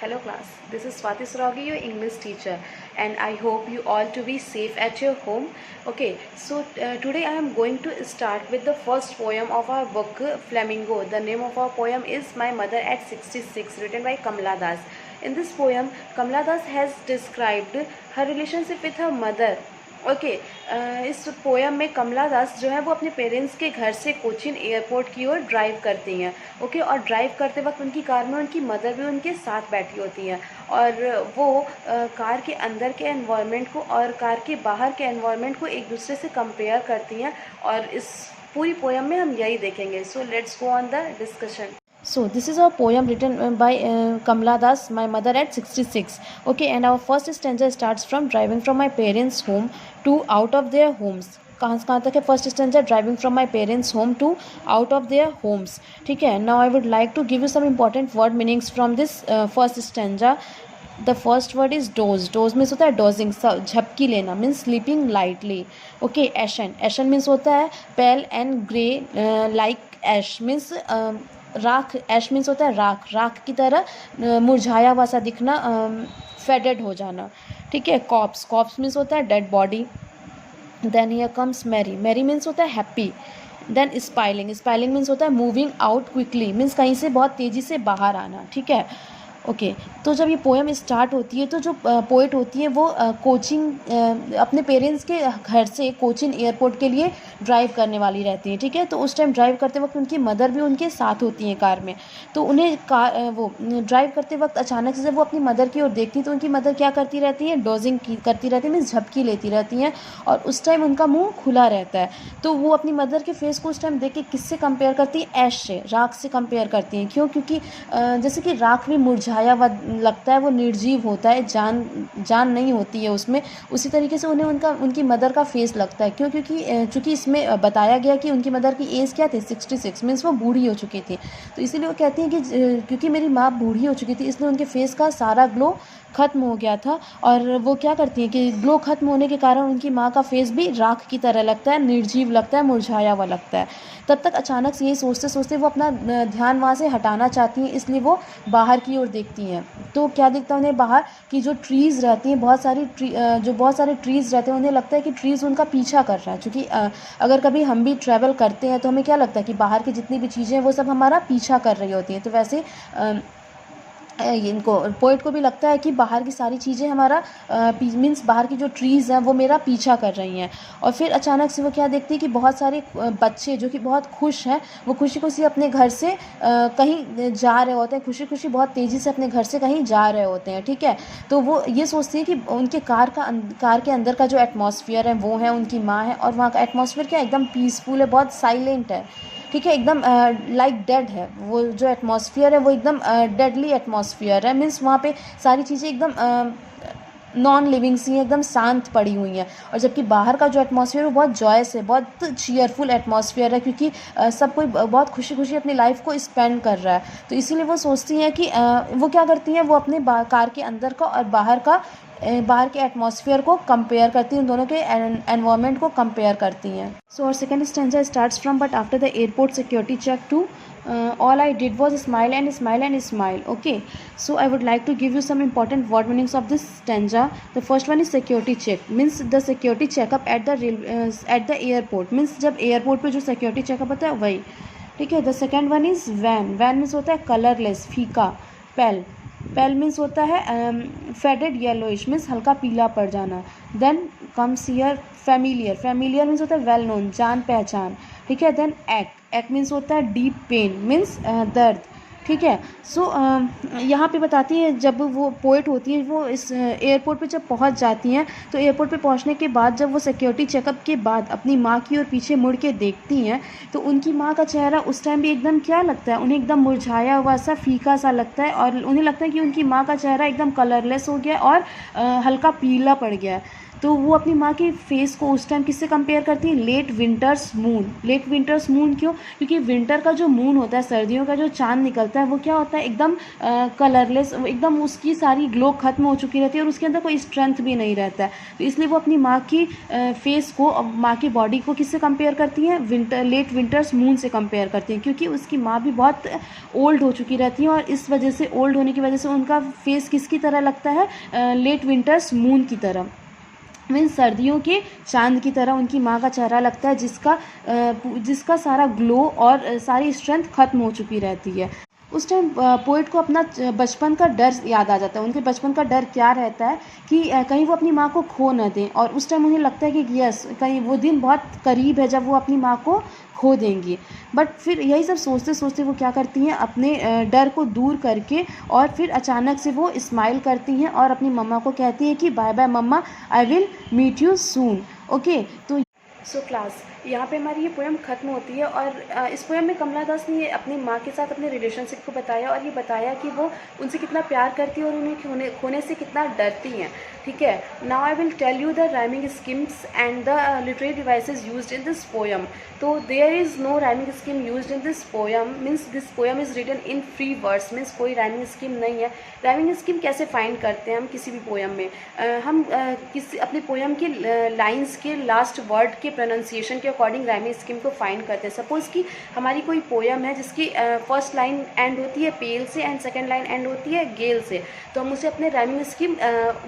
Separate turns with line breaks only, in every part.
Hello class, this is Swati Sragi, your English teacher, and I hope you all to be safe at your home. Okay, so today I am going to start with the first poem of our book Flamingo. The name of our poem is My Mother at 66, written by Kamala Das. In this poem, Kamala Das has described her relationship with her mother. Okay इस poem में कमला दास जो है वो अपने parents के घर से Cochin airport की ओर ड्राइव करती हैं। ओके, और ड्राइव करते वक्त उनकी कार में उनकी मदर भी उनके साथ बैठी होती हैं और वो कार के अंदर के एनवायरनमेंट को और कार के बाहर के एनवायरनमेंट को एक दूसरे से कंपेयर करती हैं और इस पूरी पोएम में हम यही देखेंगे। So let's go on the discussion. So this is our poem written by Kamala Das, My Mother at 66. Okay, and our first stanza starts from driving from my parents' home to out of their homes. कहाँ तक है first stanza? Driving from my parents home to out of their homes. ठीक है, now I would like to give you some important word meanings from this first stanza. The first word is doze. Doze means होता है dozing, झपकी लेना, means sleeping lightly. Okay, ashen. Ashen means होता है pale and grey like ash, means राख. Ash means होता है राख, राख की तरह मुरझाया हुआ सा दिखना, फेडेड हो जाना. ठीक है, कॉप्स. कॉप्स मीन्स होता है dead body. Then here comes merry. Merry means होता है happy. Then spilling. Spilling means होता है मूविंग आउट क्विकली, मीन्स कहीं से बहुत तेज़ी से बाहर आना. ठीक है, ओके. तो जब ये पोएम स्टार्ट होती है तो जो पोएट होती है वो कोचिंग अपने पेरेंट्स के घर से कोचिन एयरपोर्ट के लिए ड्राइव करने वाली रहती है. ठीक है, तो उस टाइम ड्राइव करते वक्त उनकी मदर भी उनके साथ होती हैं कार में. तो उन्हें वो ड्राइव करते वक्त अचानक से जब वो अपनी मदर की ओर देखती हैं तो उनकी मदर क्या करती रहती है? डोजिंग करती रहती है, मीन्स झपकी लेती रहती हैं और उस टाइम उनका मुँह खुला रहता है. तो वो अपनी मदर के फेस को उस टाइम देख के किससे कंपेयर करती है? ऐश से, राख से कंपेयर करती हैं. क्यों? क्योंकि जैसे कि राख भी मुरझाया हुआ लगता है, वो निर्जीव होता है, जान नहीं होती है उसमें. उसी तरीके से उन्हें उनकी मदर का फेस लगता है. क्यों? क्योंकि चूँकि इसमें बताया गया कि उनकी मदर की एज क्या थी? 66, मीन्स वो बूढ़ी हो चुकी थी. तो इसीलिए वो कहती हैं कि क्योंकि मेरी माँ बूढ़ी हो चुकी थी इसलिए उनके फेस का सारा ग्लो ख़त्म हो गया था. और वो क्या करती हैं कि ग्लो ख़त्म होने के कारण उनकी माँ का फेस भी राख की तरह लगता है, निर्जीव लगता है, मुरझाया हुआ लगता है. तब तक अचानक से यही सोचते सोचते वो अपना ध्यान वहाँ से हटाना चाहती हैं, इसलिए वो बाहर की ओर देखती हैं. तो क्या दिखता है उन्हें बाहर? कि जो ट्रीज़ रहती हैं, बहुत सारे ट्रीज़ रहते हैं, उन्हें लगता है कि ट्रीज़ उनका पीछा कर रहा है. क्योंकि अगर कभी हम भी ट्रैवल करते हैं तो हमें क्या लगता है कि बाहर की जितनी भी चीज़ें हैं वो सब हमारा पीछा कर रही होती हैं. तो वैसे इनको पोएट को भी लगता है कि बाहर की सारी चीज़ें हमारा मीन्स बाहर की जो ट्रीज़ हैं वो मेरा पीछा कर रही हैं. और फिर अचानक से वो क्या देखती है कि बहुत सारे बच्चे जो कि बहुत खुश हैं वो खुशी खुशी अपने घर से कहीं जा रहे होते हैं, खुशी खुशी बहुत तेज़ी से अपने घर से कहीं जा रहे होते हैं. ठीक है, तो वो ये सोचती है कि उनके कार के अंदर का जो एटमॉस्फेयर है वो है उनकी माँ है और वहाँ का एटमॉस्फेयर क्या एकदम पीसफुल है, बहुत साइलेंट है. ठीक है, एकदम लाइक डेड है. वो जो एटमॉस्फेयर है वो एकदम डेडली एटमॉस्फेयर है, मीन्स वहाँ पे सारी चीज़ें एकदम नॉन लिविंग सी हैं, एकदम शांत पड़ी हुई हैं. और जबकि बाहर का जो एटमॉस्फेयर है वो बहुत जॉयस है, बहुत चीयरफुल एटमॉस्फेयर है, क्योंकि सब कोई बहुत खुशी खुशी अपनी लाइफ को स्पेंड कर रहा है. तो इसीलिए वो सोचती हैं कि वो क्या करती हैं, वो अपने कार के अंदर का और बाहर के एटमॉस्फेयर को कंपेयर करती हैं, उन दोनों के एनवायरनमेंट को कंपेयर करती हैं. सो और second stanza starts from but after the airport security check to all I did was smile and smile and smile. Okay, so I would like to give you some important word meanings of this stanza. The first one is security check, means the security checkup at the airport, means जब airport पे जो security checkup होता है वही. ठीक है. The second one is van. van means होता है कलरलेस, फीका. पेल. पेल मीन्स होता है फेडेड येलोइश, मीन्स हल्का पीला पड़ जाना. Then comes here familiar. Familiar means होता है वेल नोन, जान पहचान. ठीक है. देन एक मीन्स होता है डीप पेन, मीन्स दर्द. ठीक है. सो यहाँ पे बताती है जब वो पोएट होती है वो इस एयरपोर्ट पे जब पहुँच जाती हैं तो एयरपोर्ट पे पहुँचने के बाद जब वो सिक्योरिटी चेकअप के बाद अपनी माँ की ओर पीछे मुड़ के देखती हैं तो उनकी माँ का चेहरा उस टाइम भी एकदम क्या लगता है, उन्हें एकदम मुरझाया हुआ सा, फीका सा लगता है. और उन्हें लगता है कि उनकी माँ का चेहरा एकदम कलरलेस हो गया और हल्का पीला पड़ गया है. तो वो अपनी माँ के फेस को उस टाइम किससे कंपेयर करती है, late winter's moon. Late winter's moon क्यों, क्योंकि विंटर का जो मून होता है, सर्दियों का जो चांद निकलता है, वो क्या होता है, एकदम कलरलेस, एकदम उसकी सारी ग्लो खत्म हो चुकी रहती है और उसके अंदर कोई स्ट्रेंथ भी नहीं रहता है। तो इसलिए वो अपनी माँ की फेस को, माँ की बॉडी को किससे कंपेयर करती हैं, लेट विंटर्स मून से कंपेयर करती हैं, क्योंकि उसकी माँ भी बहुत ओल्ड हो चुकी रहती है और इस वजह से, ओल्ड होने की वजह से उनका फेस किसकी तरह लगता है, लेट विंटर्स मून की तरह, मीन सर्दियों के चांद की तरह उनकी माँ का चेहरा लगता है, जिसका सारा ग्लो और सारी स्ट्रेंथ खत्म हो चुकी रहती है। उस टाइम पोइट को अपना बचपन का डर याद आ जाता है। उनके बचपन का डर क्या रहता है कि कहीं वो अपनी माँ को खो न दें, और उस टाइम उन्हें लगता है कि यस, कहीं वो दिन बहुत करीब है जब वो अपनी माँ को खो देंगी। बट फिर यही सब सोचते सोचते वो क्या करती हैं, अपने डर को दूर करके, और फिर अचानक से वो स्माइल करती हैं और अपनी मम्मा को कहती हैं कि bye bye mamma, I will meet you soon. Okay, तो सो क्लास, यहाँ पे हमारी ये पोएम ख़त्म होती है और इस पोएम में कमला दास ने अपनी माँ के साथ अपने रिलेशनशिप को बताया और ये बताया कि वो उनसे कितना प्यार करती है और उन्हें खोने से कितना डरती हैं। ठीक है, now I will tell you the rhyming schemes and the literary devices used in this poem. तो there is no rhyming scheme used in this poem, means this poem is written in free words, means कोई rhyming scheme नहीं है। Rhyming scheme कैसे find करते हैं हम किसी भी पोएम में, हम किसी अपने पोएम के लाइन्स के लास्ट वर्ड के प्रोनाउंसिएशन के अकॉर्डिंग राइमिंग स्कीम को फाइंड करते हैं। सपोज़ कि हमारी कोई पोएम है जिसकी फर्स्ट लाइन एंड होती है पेल से एंड सेकंड लाइन एंड होती है गेल से, तो हम उसे अपने राइमिंग स्कीम,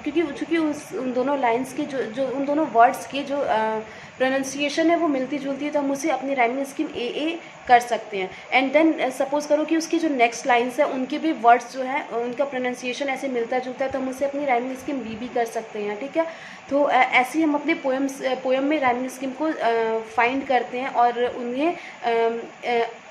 क्योंकि उन दोनों लाइन्स के जो उन दोनों वर्ड्स के जो प्रोनाउंसिएशन है वो मिलती जुलती है, तो हम उसे अपनी राइमिंग स्कीम ए कर सकते हैं। एंड देन सपोज़ करो कि उसकी जो नेक्स्ट लाइन्स है उनके भी वर्ड्स जो है उनका प्रोनाउंसिएशन ऐसे मिलता जुलता है, तो हम उसे अपनी राइमिंग स्कीम बी कर सकते हैं। ठीक है, तो ऐसे ही हम अपने पोएम में राइमिंग स्कीम को फाइंड करते हैं और उन्हें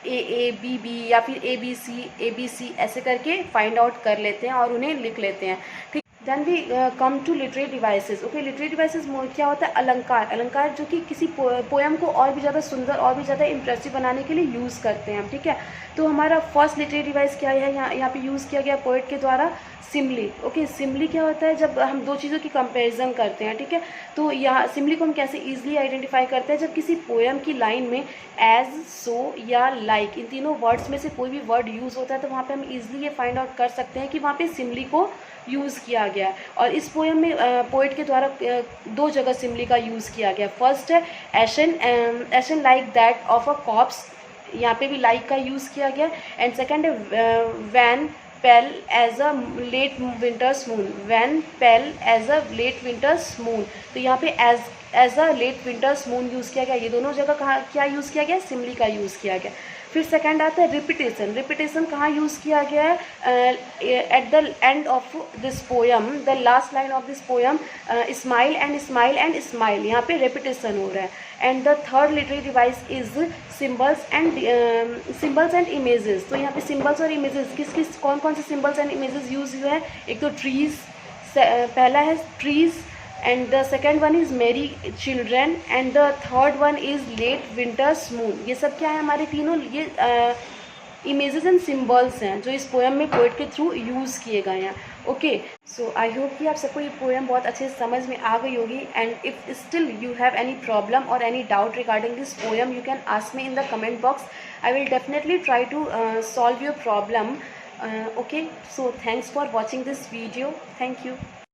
ए बी बी या फिर ए बी सी ऐसे करके फाइंड आउट कर लेते हैं और उन्हें लिख लेते हैं। ठीक, then we come to literary devices. Okay, literary devices क्या होता है, अलंकार। अलंकार जो कि किसी पोएम को और भी ज़्यादा सुंदर और भी ज़्यादा इंप्रेसिव बनाने के लिए यूज़ करते हैं हम। ठीक है, तो हमारा फर्स्ट लिटरेरी डिवाइस क्या है, यहाँ पे यूज़ किया गया पोएट के द्वारा, सिमली। ओके, सिमली क्या होता है, जब हम दो चीज़ों की कंपैरिजन करते हैं। ठीक है, तो यहाँ सिमली को हम कैसे ईजिली आइडेंटिफाई करते हैं, जब किसी पोएम की लाइन में एज, सो या लाइक इन तीनों वर्ड्स में से कोई भी वर्ड यूज़ होता है, तो वहाँ पे हम ईजिली ये फाइंड आउट कर सकते हैं कि वहाँ पे सिमली को यूज़ किया गया है। और इस पोएम में पोएट के द्वारा दो जगह सिमली का यूज़ किया गया। फर्स्ट है ashen like that of a corpse, यहाँ पे भी लाइक का यूज़ किया गया। एंड सेकेंड है wan pale as a late winter's moon, wan pale as a late winter's moon, तो यहाँ पे as a late winter's moon use किया गया। ये दोनों जगह कहाँ क्या यूज़ किया गया, सिमली का यूज़ किया गया। फिर सेकंड आता है रिपीटेशन। रिपीटेशन कहाँ यूज़ किया गया है, at the end of this poem, the last line of this poem, smile and smile and smile, यहाँ पे रिपीटेशन हो रहा है। And the third literary device is symbols and images. तो यहाँ पे सिम्बल्स और इमेजेस कौन कौन से सिम्बल्स एंड इमेजेस यूज हुए हैं, एक तो ट्रीज, पहला है trees, and the second one is merry children and the third one is late winter's moon। ये सब क्या है, हमारे तीनों ये इमेजेस एंड सिम्बल्स हैं जो इस पोएम में पोएट के थ्रू यूज़ किए गए हैं। ओके, सो आई होप कि आप सबको ये पोएम बहुत अच्छे से समझ में आ गई होगी। And if still you have any problem और any doubt regarding this poem, you can ask me in the comment box. I will definitely try to solve your problem. Okay, so thanks for watching this video. Thank you.